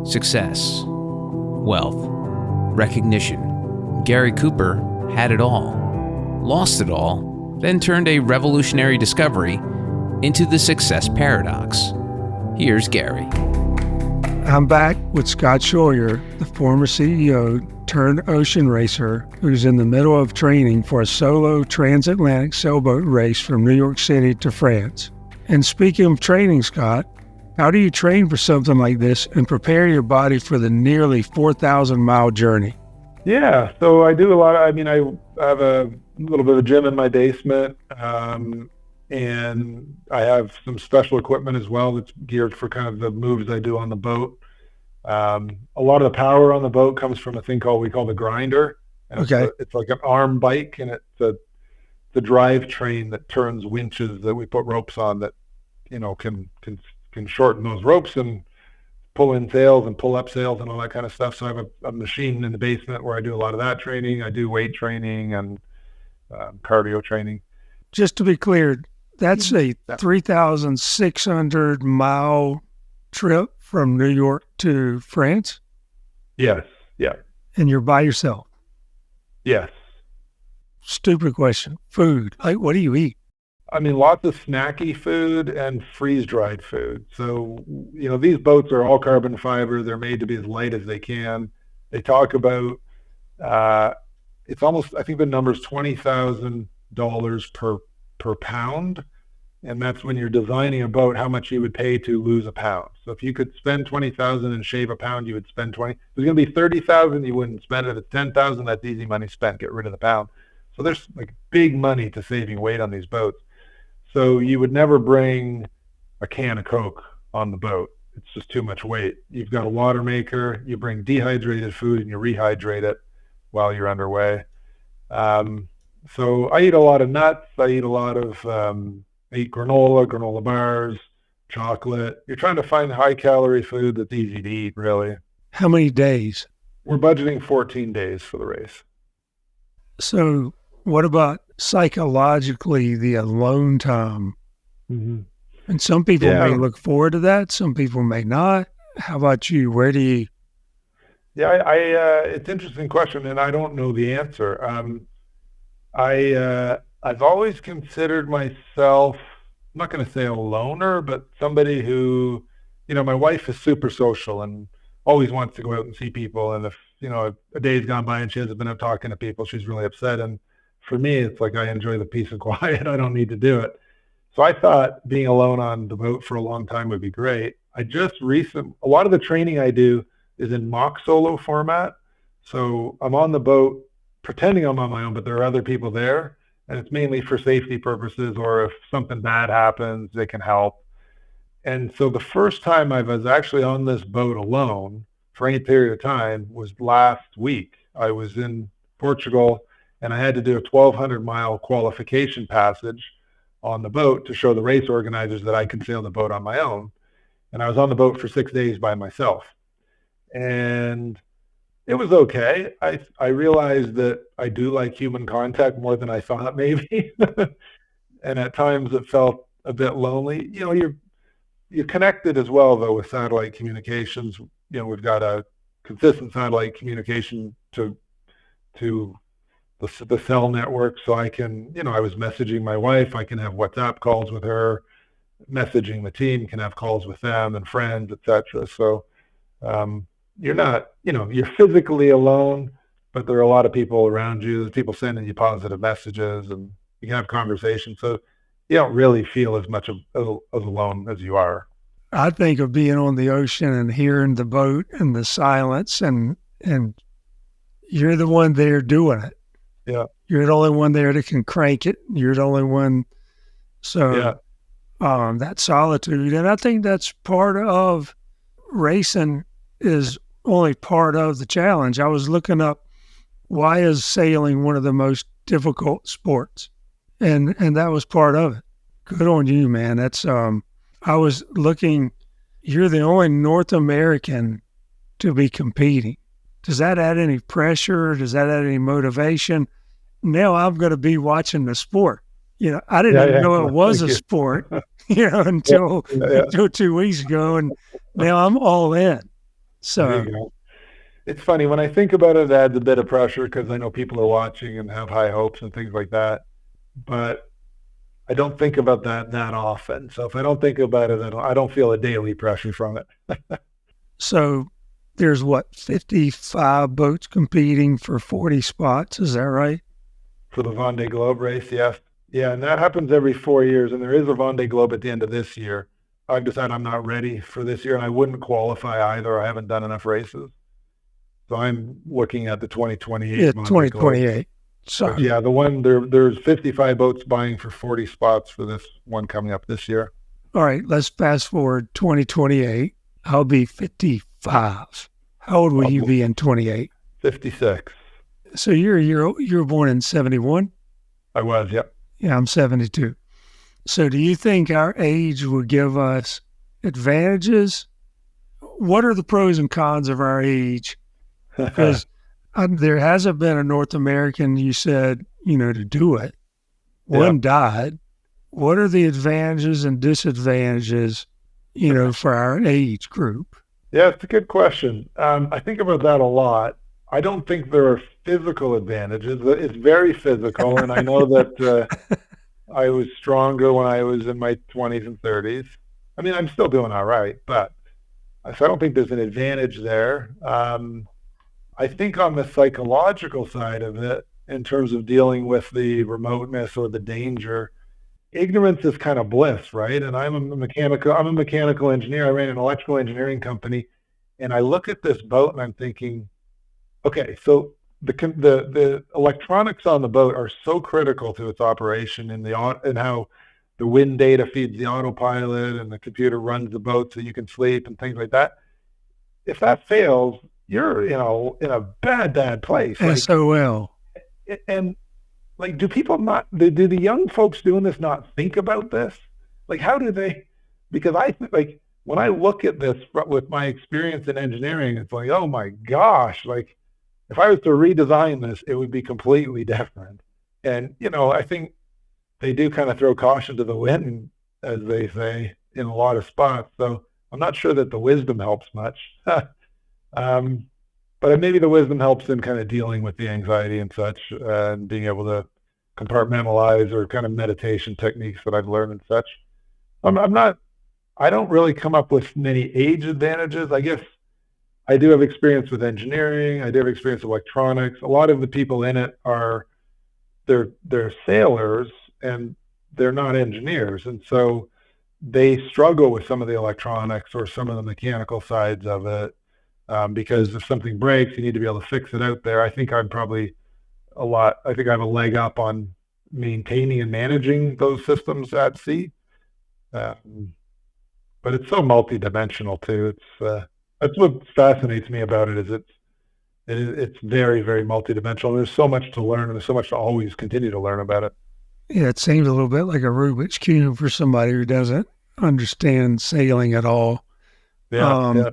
success, wealth, recognition. Gary Cooper had it all, lost it all, then turned a revolutionary discovery into the success paradox. Here's Gary. I'm back with Scott Shawyer, the former CEO turned ocean racer who's in the middle of training for a solo transatlantic sailboat race from New York City to France. And speaking of training, Scott, how do you train for something like this and prepare your body for the nearly 4,000-mile journey? Yeah, so I do a lot of, I have a little bit of a gym in my basement, and I have some special equipment as well that's geared for kind of the moves I do on the boat. A lot of the power on the boat comes from a thing we call the grinder. And Okay. it's like an arm bike, and it's the drive train that turns winches that we put ropes on that, can shorten those ropes and pull in sails and pull up sails and all that kind of stuff. So I have a machine in the basement where I do a lot of that training. I do weight training and cardio training. Just to be clear, that's a 3,600-mile trip from New York to France? Yes. Yeah. And you're by yourself? Yes. Stupid question. Food. Like, what do you eat? Lots of snacky food and freeze-dried food. So, these boats are all carbon fiber. They're made to be as light as they can. They talk about, it's almost, I think the number's $20,000 per pound. And that's when you're designing a boat, how much you would pay to lose a pound. So if you could spend $20,000 and shave a pound, you would spend 20. If it was going to be $30,000, you wouldn't spend it. If it's $10,000, that's easy money spent. Get rid of the pound. So there's like big money to saving weight on these boats. So you would never bring a can of Coke on the boat. It's just too much weight. You've got a water maker. You bring dehydrated food and you rehydrate it while you're underway. So I eat a lot of nuts. I eat a lot of I eat granola bars, chocolate. You're trying to find high-calorie food that's easy to eat, really. How many days? We're budgeting 14 days for the race. So what about psychologically the alone time? Mm-hmm. And some people may look forward to that. Some people may not. How about you? Where do you? Yeah, it's an interesting question, and I don't know the answer. I've always considered myself, I'm not going to say a loner, but somebody who, my wife is super social and always wants to go out and see people. And if, a day's gone by and she hasn't been out talking to people, she's really upset. And for me, it's like I enjoy the peace and quiet. I don't need to do it. So I thought being alone on the boat for a long time would be great. A lot of the training I do is in mock solo format. So I'm on the boat pretending I'm on my own, but there are other people there. And it's mainly for safety purposes, or if something bad happens, they can help. And so the first time I was actually on this boat alone for any period of time was last week. I was in Portugal and I had to do a 1,200-mile qualification passage on the boat to show the race organizers that I could sail the boat on my own. And I was on the boat for 6 days by myself. And it was okay. I realized that I do like human contact more than I thought, maybe. And at times it felt a bit lonely. You're connected as well, though, with satellite communications. We've got a consistent satellite communication to the cell network. So I can, I was messaging my wife. I can have WhatsApp calls with her, messaging the team, can have calls with them and friends, etc. So, you're not, you're physically alone, but there are a lot of people around you. There's people sending you positive messages and you can have conversations. So you don't really feel as much as alone as you are. I think of being on the ocean and hearing the boat and the silence and you're the one there doing it. Yeah. You're the only one there that can crank it. You're the only one. So that solitude. And I think that's part of racing is only part of the challenge. I was looking up, why is sailing one of the most difficult sports? And that was part of it. Good on you, man. That's I was looking, you're the only North American to be competing. Does that add any pressure? Does that add any motivation? Now I'm going to be watching the sport. I didn't even know it was a sport, until 2 weeks ago. And now I'm all in. So There you go. It's funny when I think about it, it adds a bit of pressure because I know people are watching and have high hopes and things like that. But I don't think about that often. So if I don't think about it, I don't feel a daily pressure from it. So there's what, 55 boats competing for 40 spots. Is that right? For the Vendée Globe race, yes. Yeah, and that happens every 4 years. And there is a Vendée Globe at the end of this year. I've decided I'm not ready for this year, and I wouldn't qualify either. I haven't done enough races. So I'm looking at the 2028 Yeah, Vendée Globe. 2028. So But yeah, the one there's 55 boats buying for 40 spots for this one coming up this year. all right, let's fast forward 2028. I'll be 55. How old will you be in 28? 56. So you were born in 71? I was, yep. Yeah, I'm 72. So do you think our age will give us advantages? What are the pros and cons of our age? Because there hasn't been a North American, you said, to do it. One died. What are the advantages and disadvantages, for our age group? Yeah, it's a good question. I think about that a lot. I don't think there are physical advantages. It's very physical, and I know that I was stronger when I was in my 20s and 30s. I mean, I'm still doing all right, but so I don't think there's an advantage there. I think on the psychological side of it, in terms of dealing with the remoteness or the danger, ignorance is kind of bliss, right? And I'm a mechanical engineer. I ran an electrical engineering company, and I look at this boat and I'm thinking, okay, so the electronics on the boat are so critical to its operation and how the wind data feeds the autopilot and the computer runs the boat so you can sleep and things like that. If that fails, you're in a bad place. SOL. And like, do the young folks doing this not think about this? Like, how do they? Because I think, like, when I look at this with my experience in engineering, it's like, oh my gosh, like, if I was to redesign this, it would be completely different. And, I think they do kind of throw caution to the wind, as they say, in a lot of spots. So I'm not sure that the wisdom helps much. But maybe the wisdom helps in kind of dealing with the anxiety and such, and being able to compartmentalize, or kind of meditation techniques that I've learned and such. I don't really come up with many age advantages. I guess I do have experience with engineering. I do have experience with electronics. A lot of the people in it they're sailors, and they're not engineers. And so they struggle with some of the electronics or some of the mechanical sides of it. Because if something breaks, you need to be able to fix it out there. I think I have a leg up on maintaining and managing those systems at sea. But it's so multidimensional too. That's what fascinates me about it. It's very, very multidimensional. There's so much to learn, and there's so much to always continue to learn about it. Yeah, it seems a little bit like a Rubik's Cube for somebody who doesn't understand sailing at all. Yeah.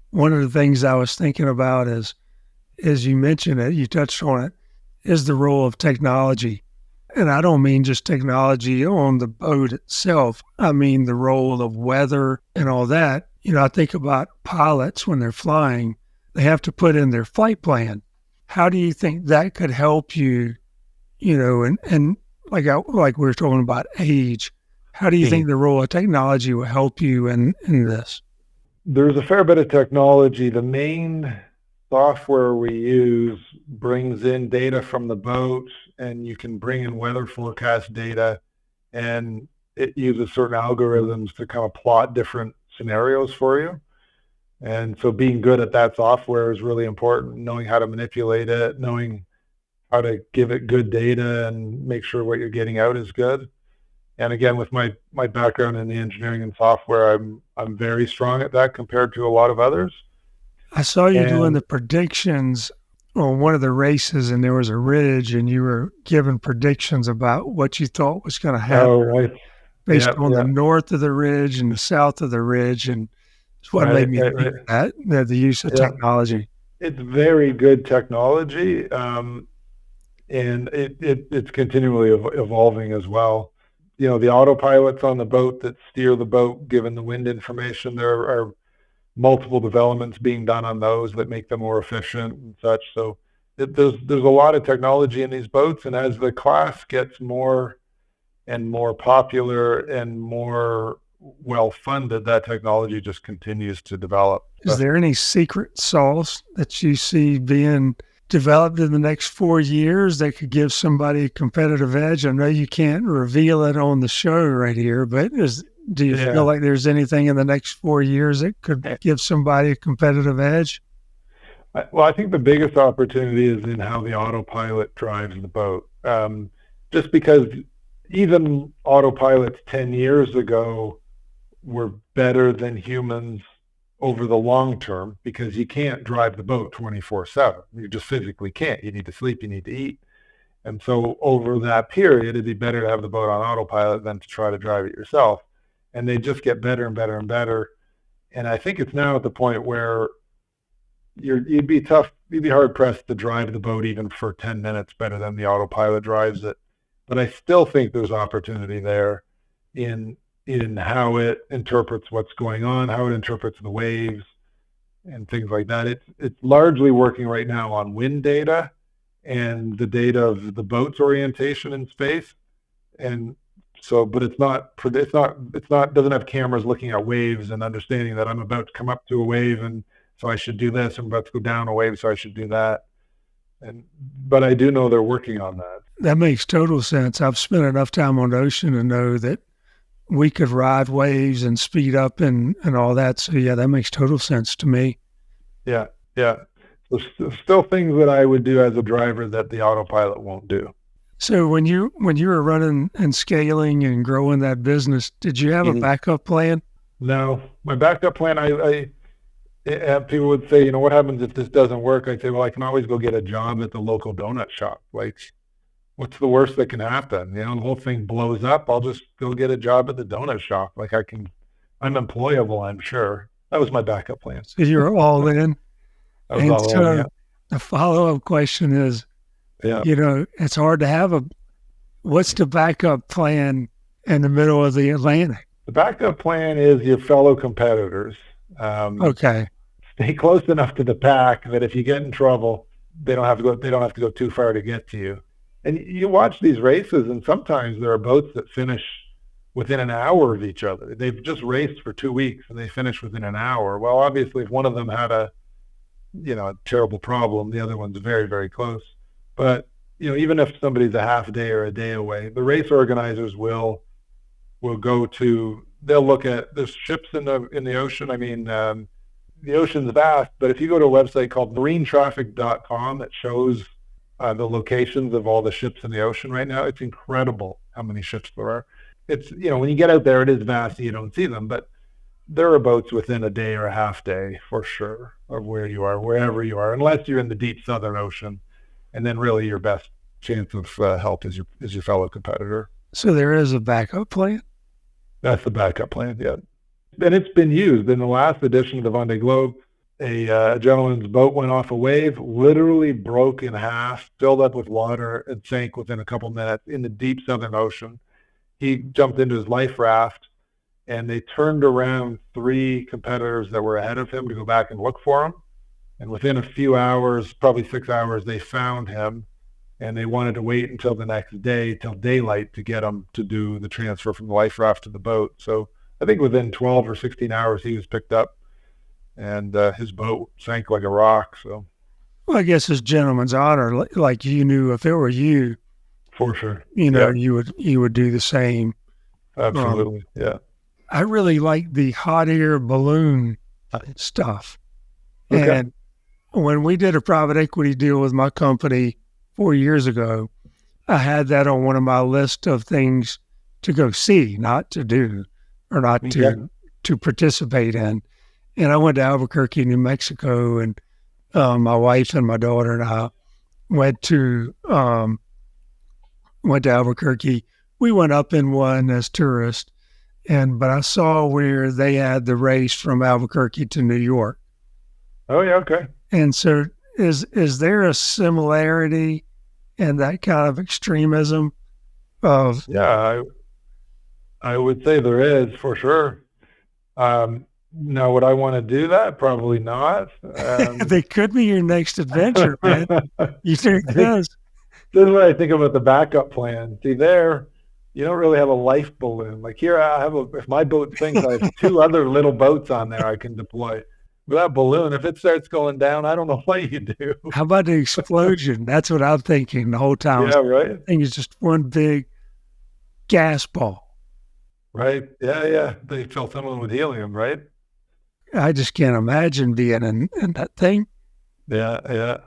One of the things I was thinking about is, as you mentioned it, you touched on it, is the role of technology. And I don't mean just technology on the boat itself. I mean the role of weather and all that. I think about pilots when they're flying, they have to put in their flight plan. How do you think that could help you, and like we were talking about age, how do you think the role of technology will help you in this? There's a fair bit of technology. The main software we use brings in data from the boat, and you can bring in weather forecast data, and it uses certain algorithms to kind of plot different scenarios for you. And so being good at that software is really important, knowing how to manipulate it, knowing how to give it good data and make sure what you're getting out is good. And again, with my background in the engineering and software, I'm very strong at that compared to a lot of others. I saw you doing the predictions on one of the races, and there was a ridge, and you were giving predictions about what you thought was going to happen. Oh, right. Based on the north of the ridge and the south of the ridge, and it's what made me think of that, the use of technology. It's very good technology, and it's continually evolving as well. The autopilots on the boat that steer the boat, given the wind information, there are multiple developments being done on those that make them more efficient and such. So there's a lot of technology in these boats, and as the class gets more and more popular and more well-funded, that technology just continues to develop. Is there any secret sauce that you see being developed in the next 4 years that could give somebody a competitive edge? I know you can't reveal it on the show right here, but do you feel like there's anything in the next 4 years that could give somebody a competitive edge? Well, I think the biggest opportunity is in how the autopilot drives the boat. Just because even autopilots 10 years ago were better than humans over the long term, because you can't drive the boat 24/7. You just physically can't. You need to sleep, you need to eat. And so over that period, it'd be better to have the boat on autopilot than to try to drive it yourself. And they just get better and better and better. And I think it's now at the point where you'd be hard pressed to drive the boat even for 10 minutes better than the autopilot drives it. But I still think there's opportunity there in how it interprets what's going on, how it interprets the waves and things like that. It's largely working right now on wind data and the data of the boat's orientation in space. And so, but it doesn't have cameras looking at waves and understanding that I'm about to come up to a wave and so I should do this. I'm about to go down a wave, so I should do that. But I do know they're working on that. That makes total sense. I've spent enough time on the ocean to know that we could ride waves and speed up and all that. So yeah, that makes total sense to me. Yeah. So still things that I would do as a driver that the autopilot won't do. So when you were running and scaling and growing that business, did you have a backup plan? No, my backup plan, people would say, what happens if this doesn't work? I'd say, well, I can always go get a job at the local donut shop. Like, what's the worst that can happen? The whole thing blows up. I'll just go get a job at the donut shop. Like I'm employable, I'm sure. That was my backup plan. So you're all in. I was all in, yeah. The follow-up question is, it's hard to have what's the backup plan in the middle of the Atlantic? The backup plan is your fellow competitors. Okay. Stay close enough to the pack that if you get in trouble, they don't have to go too far to get to you. And you watch these races, and sometimes there are boats that finish within an hour of each other. They've just raced for 2 weeks and they finish within an hour. Well, obviously, if one of them had a terrible problem, the other one's very, very close. But even if somebody's a half day or a day away, the race organizers will they'll look at there's ships in the ocean. I mean, the ocean's vast, but if you go to a website called marinetraffic.com that shows the locations of all the ships in the ocean right now, it's incredible how many ships there are. It's when you get out there, it is vast, you don't see them, but there are boats within a day or a half day for sure of where you are, wherever you are, unless you're in the deep Southern Ocean, and then really your best chance of help is your fellow competitor. So there is a backup plan? That's the backup plan, yeah. And it's been used. In the last edition of the Vendée Globe, a gentleman's boat went off a wave, literally broke in half, filled up with water, and sank within a couple minutes in the deep Southern Ocean. He jumped into his life raft, and they turned around 3 competitors that were ahead of him to go back and look for him. And within a few hours, probably 6 hours, they found him. And they wanted to wait until the next day, till daylight, to get him to do the transfer from the life raft to the boat. So I think within 12 or 16 hours, he was picked up, and his boat sank like a rock. So, well, I guess it's gentleman's honor. Like you knew if it were you, for sure, you would do the same. Absolutely, yeah. I really like the hot air balloon stuff. Okay. And when we did a private equity deal with my company 4 years ago, I had that on one of my list of things to go see, not to do, or not to participate in. And I went to Albuquerque, New Mexico, and my wife and my daughter and I went to Albuquerque. We went up in one as tourists, but I saw where they had the race from Albuquerque to New York. Oh yeah, okay. And so is there a similarity in that kind of extremism of? Yeah, I would say there is, for sure. Now, would I want to do that? Probably not. They could be your next adventure, man. You think this? This is what I think about the backup plan. See, there, you don't really have a life balloon. Like here, if my boat sinks, I have two other little boats on there I can deploy. With that balloon, if it starts going down, I don't know what you do. How about the explosion? That's what I'm thinking the whole time. Yeah, right. I think it's just one big gas ball. Right. Yeah, yeah. They fill some of them with helium, right? I just can't imagine being in that thing. Yeah, yeah.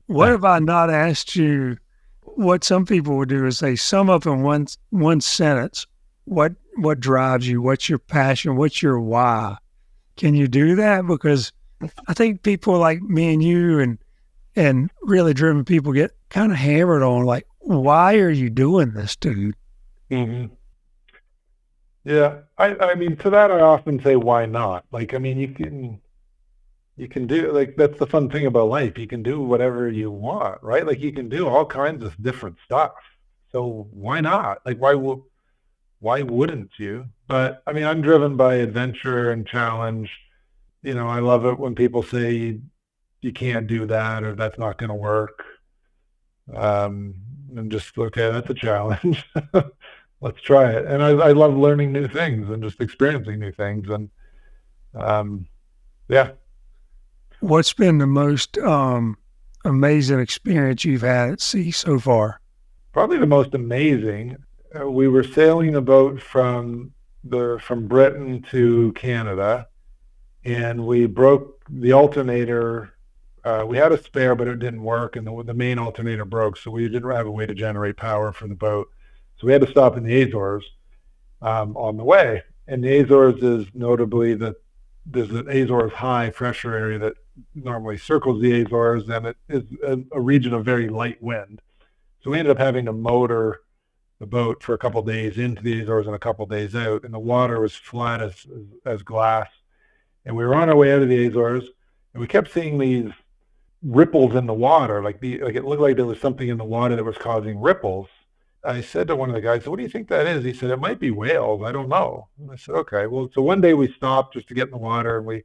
What have I not asked you? What some people would do is they sum up in one sentence what drives you, what's your passion, what's your why. Can you do that? Because I think people like me and you and really driven people get kind of hammered on like, why are you doing this, dude? Mm-hmm. Yeah, I mean, to that I often say, why not? Like, I mean, you can do, like, that's the fun thing about life. You can do whatever you want, right? Like, you can do all kinds of different stuff. So why not? Like, why wouldn't you? But I mean, I'm driven by adventure and challenge. You know, I love it when people say you can't do that or that's not going to work. And just, okay, that's a challenge. Let's try it. And I love learning new things and just experiencing new things. And yeah. What's been the most amazing experience you've had at sea so far? Probably the most amazing. We were sailing a boat from Britain to Canada, and we broke the alternator. We had a spare, but it didn't work, and the main alternator broke, so we didn't have a way to generate power for the boat. So we had to stop in the Azores on the way. And the Azores is notably that there's an Azores high pressure area that normally circles the Azores, and it is a region of very light wind. So we ended up having to motor the boat for a couple of days into the Azores and a couple of days out, and the water was flat as glass. And we were on our way out of the Azores, and we kept seeing these ripples in the water, like it looked like there was something in the water that was causing ripples. I said to one of the guys, "What do you think that is?" He said, "It might be whales. I don't know." And I said, "Okay." Well, so one day we stopped just to get in the water, and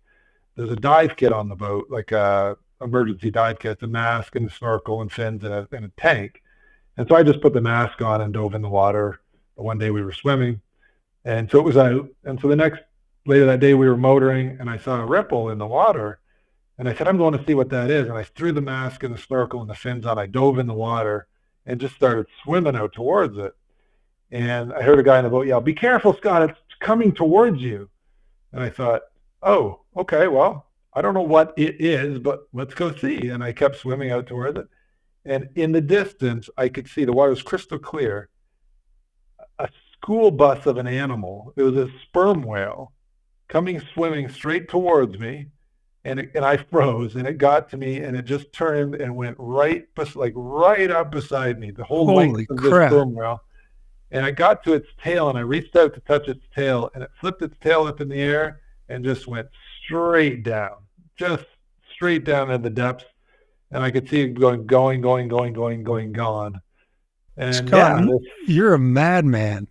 there's a dive kit on the boat, like a emergency dive kit, a mask and a snorkel and fins and a tank. And so I just put the mask on and dove in the water. The one day we were swimming, and so it was out. And so later that day we were motoring, and I saw a ripple in the water, and I said, "I'm going to see what that is." And I threw the mask and the snorkel and the fins on. I dove in the water and just started swimming out towards it. And I heard a guy in the boat yell, "Be careful, Scott, it's coming towards you." And I thought, oh, okay, well, I don't know what it is, but let's go see. And I kept swimming out towards it. And in the distance, I could see the water was crystal clear. A school bus of an animal. It was a sperm whale coming swimming straight towards me. And I froze, and it got to me, and it just turned and went right up beside me, the whole length of this sperm whale. And I got to its tail, and I reached out to touch its tail, and it flipped its tail up in the air and just went straight down in the depths. And I could see it going, gone. And Scott, you're a madman.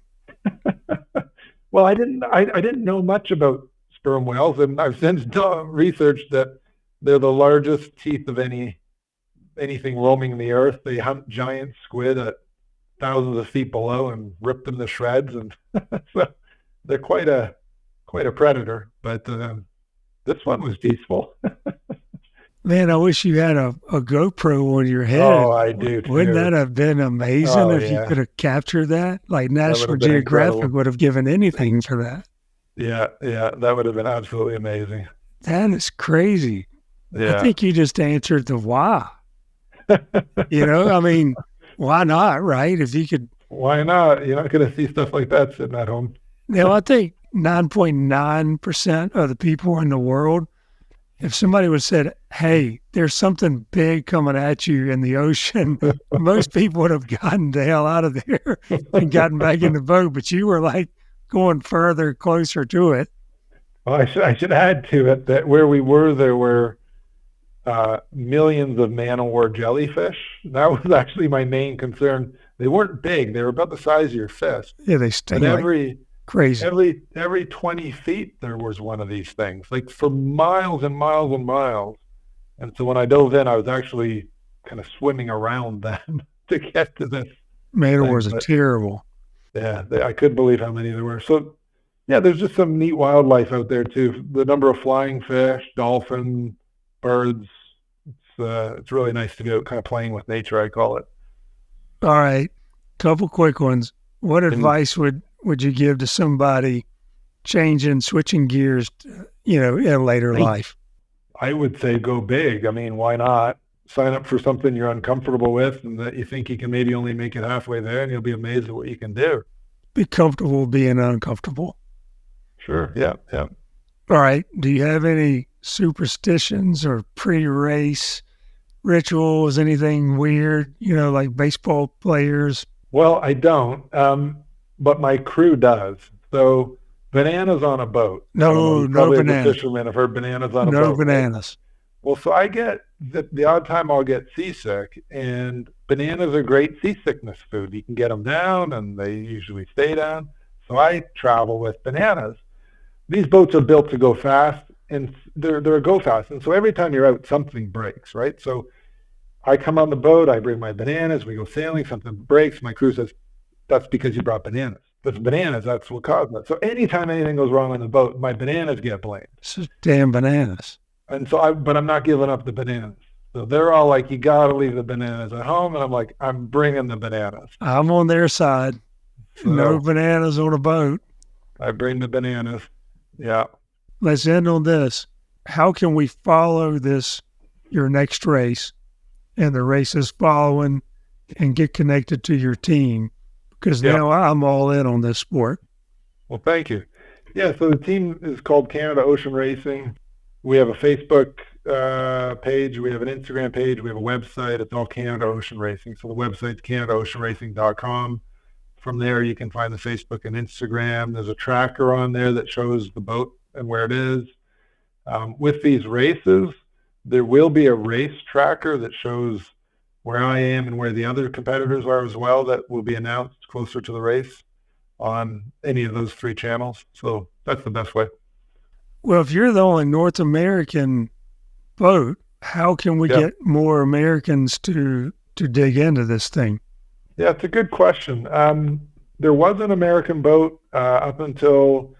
Well, I didn't know much about sperm whales, and I've since researched that they're the largest teeth of anything roaming the earth. They hunt giant squid at thousands of feet below and rip them to shreds, and so they're quite a predator. But this one was peaceful. Man, I wish you had a GoPro on your head. Oh, I do too. Wouldn't that have been amazing if you could have captured that? Like National Geographic would have given anything for that. Yeah, that would have been absolutely amazing. That is crazy. Yeah. I think you just answered the why. I mean, why not, right? If you could. Why not? You're not going to see stuff like that sitting at home. Now, I think 9.9% of the people in the world, if somebody would have said, "Hey, there's something big coming at you in the ocean," most people would have gotten the hell out of there and gotten back in the boat. But you were like going further, closer to it. Well, I should add to it that where we were, there were millions of man-o-war jellyfish. That was actually my main concern. They weren't big; they were about the size of your fist. Yeah, they sting. And Crazy. Every 20 feet there was one of these things, like for miles and miles and miles. And so when I dove in, I was actually kind of swimming around them to get to this Man, it thing. was But terrible. yeah, I couldn't believe how many there were. So yeah, there's just some neat wildlife out there too. The number of flying fish, dolphins, birds. It's really nice to be out kind of playing with nature, I call it. All right, couple quick ones. What advice would you give to somebody switching gears, in later life? I would say go big. I mean, why not? Sign up for something you're uncomfortable with and that you think you can maybe only make it halfway there, and you'll be amazed at what you can do. Be comfortable being uncomfortable. Sure. Yeah. All right. Do you have any superstitions or pre-race rituals, anything weird, like baseball players? Well, I don't, but my crew does. So bananas on a boat. No bananas. As a fisherman, have heard bananas on a boat. No bananas. Right? Well, so I get the odd time I'll get seasick, and bananas are great seasickness food. You can get them down, and they usually stay down. So I travel with bananas. These boats are built to go fast, and they're go fast. And so every time you're out, something breaks, right? So I come on the boat, I bring my bananas, we go sailing, something breaks. My crew says, that's because you brought bananas. That's bananas, that's what caused it. So anytime anything goes wrong on the boat, my bananas get blamed. It's damn bananas. And so but I'm not giving up the bananas. So they're all like, you got to leave the bananas at home. And I'm like, I'm bringing the bananas. I'm on their side. So no bananas on a boat. I bring the bananas. Yeah. Let's end on this. How can we follow your next race and the races following and get connected to your team? Because now I'm all in on this sport. Well, thank you. Yeah, so the team is called Canada Ocean Racing. We have a Facebook page. We have an Instagram page. We have a website. It's all Canada Ocean Racing. So the website's canadaoceanracing.com. From there, you can find the Facebook and Instagram. There's a tracker on there that shows the boat and where it is. With these races, there will be a race tracker that shows where I am and where the other competitors are as well, that will be announced closer to the race on any of those 3 channels. So that's the best way. Well, if you're the only North American boat, how can we get more Americans to dig into this thing? Yeah, it's a good question. There was an American boat up until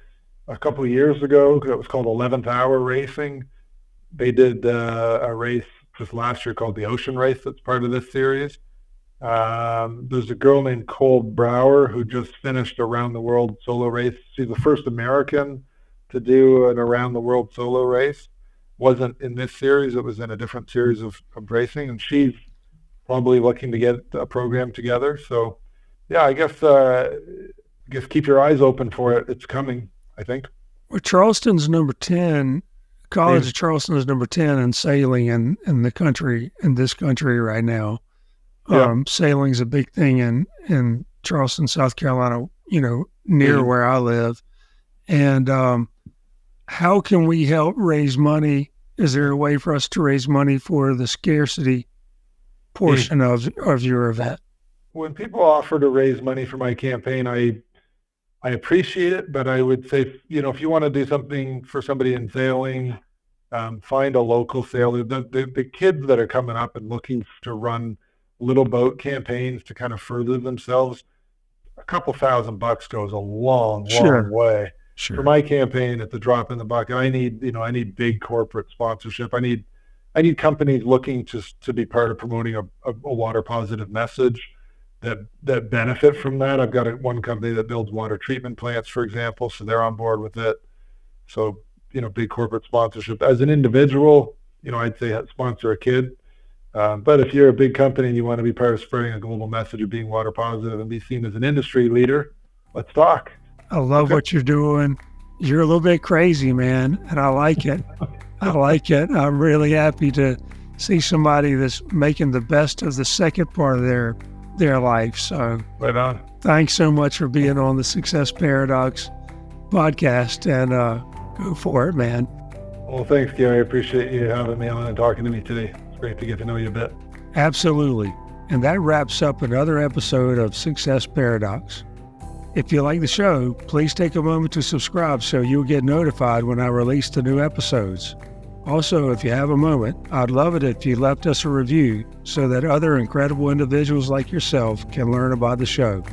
a couple of years ago. It was called 11th Hour Racing. They did a race just last year called the Ocean Race that's part of this series. There's a girl named Cole Brower who just finished a Around the World solo race. She's the first American to do an Around the World solo race. Wasn't in this series, it was in a different series of racing, and she's probably looking to get a program together. So yeah, I guess keep your eyes open for it. It's coming, I think. Well, Charleston's number 10. College of Charleston is number 10 in sailing in this country right now. Sailing's a big thing in Charleston, South Carolina, near where I live. And how can we help raise money? Is there a way for us to raise money for the scarcity portion of your event? When people offer to raise money for my campaign, I appreciate it, but I would say, if you want to do something for somebody in sailing, find a local sailor. The kids that are coming up and looking to run little boat campaigns to kind of further themselves, a couple $1,000 goes a long way. Sure. For my campaign, it's a drop in the bucket. I need big corporate sponsorship. I need companies looking to be part of promoting a water positive message that benefit from that. I've got one company that builds water treatment plants, for example, so they're on board with it. So, big corporate sponsorship. As an individual, I'd say sponsor a kid. But if you're a big company and you want to be part of spreading a global message of being water positive and be seen as an industry leader, let's talk. I love what you're doing. You're a little bit crazy, man, and I like it. I'm really happy to see somebody that's making the best of the second part of their life. So right on. Thanks so much for being on the Success Paradox podcast, and go for it, man. Well, thanks, Gary. I appreciate you having me on and talking to me today. It's great to get to know you a bit. Absolutely. And that wraps up another episode of Success Paradox. If you like the show, please take a moment to subscribe so you'll get notified when I release the new episodes. Also, if you have a moment, I'd love it if you left us a review so that other incredible individuals like yourself can learn about the show.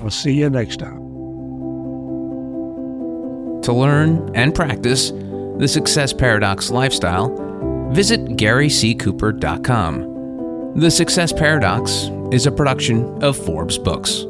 I'll see you next time. To learn and practice the Success Paradox lifestyle, visit GaryCCooper.com. The Success Paradox is a production of Forbes Books.